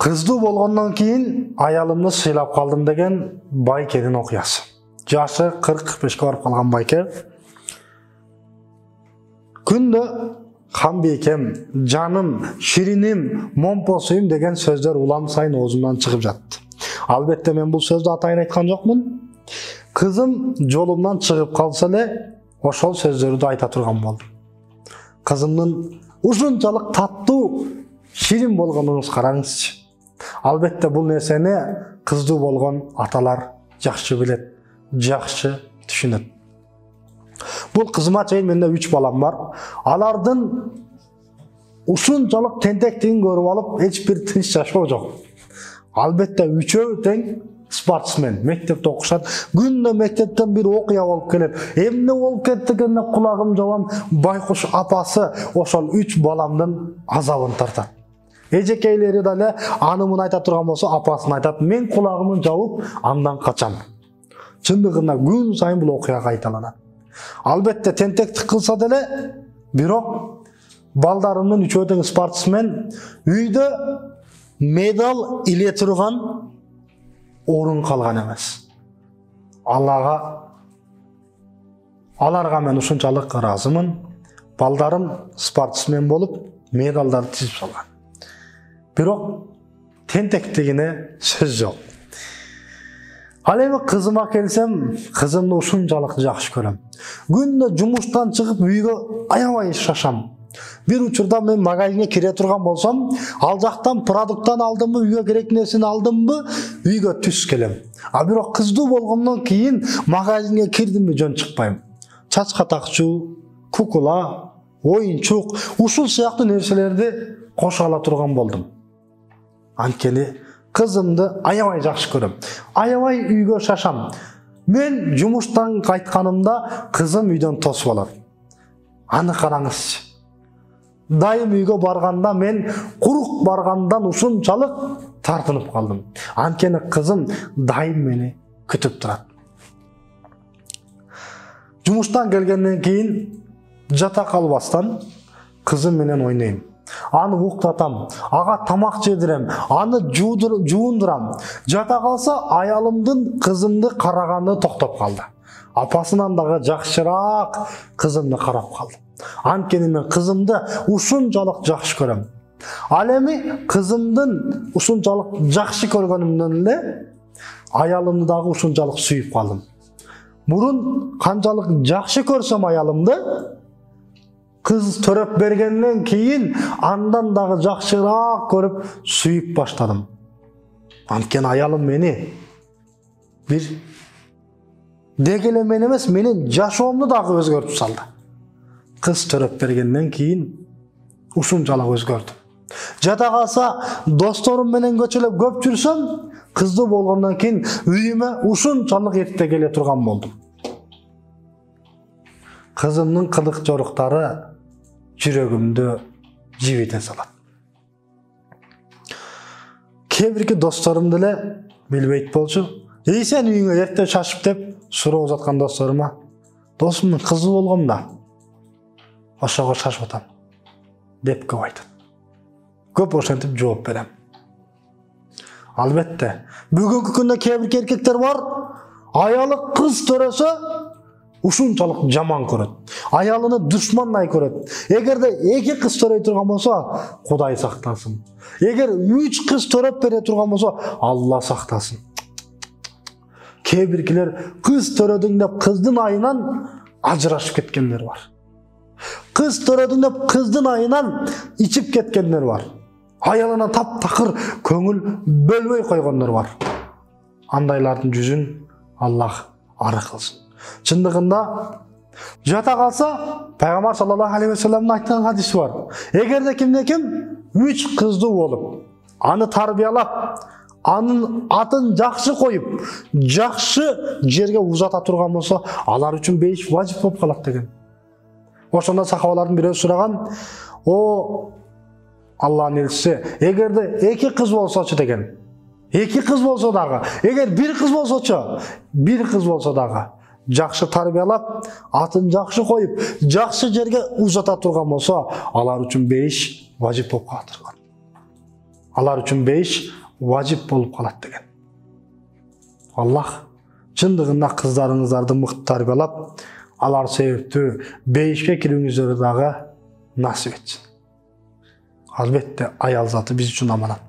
Кыздуу болгондон кийин аялымды сыйлап калдым деген Байкенин окуясы. Жашы 40-45 барып калган Байке. Күндө Ханбекем, жаным, шириним, момпосуйум деген сөздөр улам сайын оозумдан чыгып жатты. Албетте мен бул сөздү атайын айткан жокмун. Кызым жолумдан чыгып калса эле ошол сөздөрдү айта турган болдум. Кызымдын ушунчалык таттуу, ширин болгонун караңызчы. Албетте бул нерсени кыздуу болгон аталар жакшы билет, жакшы түшүнөт. Бул кызыма чейин менде 3 балам бар. Алардын ушунчалык тентектигин көрүп алып, эч бир тынч жашоо жок. Албетте үчөө тең спортсмен, мектепте окушат. Күндө мектептен бир окуя болуп келет. Эмне болуп кетти дегенде кулагым жабам, байкуш апасы ошол 3 баламдын азабын тартат. Эжекейлери деле анымын айта турган болсо, апасын айтат. Мен кулагымын жабып, андан качам. Чындыгында күн сайын бул окуя кайталанат. Албетте тентектик кылса деле, бирок балдарымдын үчөө тең спортсмен, үйдө медал иле турган орун калган эмес. Аларга мен ушунчалык ыраазымын. Балдарым спортсмен болуп, медалдарды тизип салган. Бирок тентектигине сөз жок. Ал эми кызыма келсем, кызымды ушунчалык жакшы көрөм. Күндө жумуштан чыгып үйгө аябай шашам. Бир учурда мен магазинге кире турган болсом, ал жактан продукттан алдымбы, үйгө керек нерсени алдымбы, үйгө түс келем. А бирок кыздуу болгондон кийин магазинге кирдимби жөн чыкпайм. Чачка такчу, кукла, оюнчук, ушул сыяктуу нерселерди кошо ала турган болдум. Анткени кызымды аябай жакшы көрөм. Аябай үйгө шашам. Мен жумуштан кайтканымда кызым үйдөн тосуп алат. Аны караңызчы. Дайым үйгө барганда мен курук баргандан ушунчалык тартынып калдым. Анткени кызым дайым мени күтүп турат. Жумуштан келгенден кийин жата калбастан кызым менен ойнойм. Аны уктатам, ага тамак жедирем, аны жуундурам. Жата калса аялымдын кызымды караганды токтоп калды. Апасынан дагы жакшыраак кызымды карап калды. Анткени мен кызымды ушунчалык жакшы көрөм. Ал эми кызымдын ушунчалык жакшы көргөнүмдөн эле аялымды дагы ушунчалык сүйүп калдым. Мурун канчалык жакшы көрсөм аялымды, кыз төрөп бергенден кийин андан дагы жакшыраак көрүп сүйүп баштадым. Анткени аялым мени бир дегеле мен эмес, менин жашоомду дагы өзгөртүп салды. Кыз төрөп бергенден кийин ушунчалык өзгөрдү. Жата калса досторум менен көчөлөп көп жүрсөм, кыздуу болгондон кийин үйүмө ушунчалык эрте келе турган болдум. Кызымдын кылык жоруктары жүрөгүмдү жибите салат. Кээ бирки досторум деле билбейт болчу. Сен үйүңө эрте шашып деп суроо узаткан досторума, досумдун кызы болгом да, ошого шашып атам деп көп айтат. Көп ошентип жооп берем. Албетте, бүгүнкү күндө кээ бирки эркектер бар, аялы кыз төрөсө ушунчалык жаман көрөт. Аялыны душмандай көрөт. Эгерде 2 кыз төрөй турган болсо, Кудай сактасын. Эгер 3 кыз төрөп бере турган болсо, Алла сактасын. Кээ биркилер кыз төрөдүң деп кыздын айынан ажырашып кеткендер бар. Кыз төрөдүң деп кыздын айынан ичип кеткендер бар. Аялына таптакыр көңүл бөлбөй койгондор бар. Андайлардын жүзүн Аллах ары кылсын. Чындыгында жата калса, Пайгамбар саллаллаху алейхи ва салламдын айткан хадиси бар. Эгерде кимде-ким 3 кыздуу болуп, аны тарбиялап, анын атын жакшы коюп, жакшы жерге узата турган болсо, алар үчүн бейиш важип болуп калат деген. Ошондо сахабалардын бирөө сураган, "О Аллахтын элчиси, эгерде 2 кыз болсочу" деген. 2 кыз болсо дагы, эгер 1 кыз болсочу, 1 кыз болсо дагы жакшы тарбиялап, атын жакшы коюп, жакшы жерге узата турган болсо, алар үчүн бейиш важип болуп калат. алар үчүн бейиш важип болуп калат деген. Аллах чындыгында кыздарыңыздарды мыкты тарбиялап, алар себептүү бейишке кирүүңүздөрдү дагы насип этсин. Албетте аял заты биз үчүн аманат.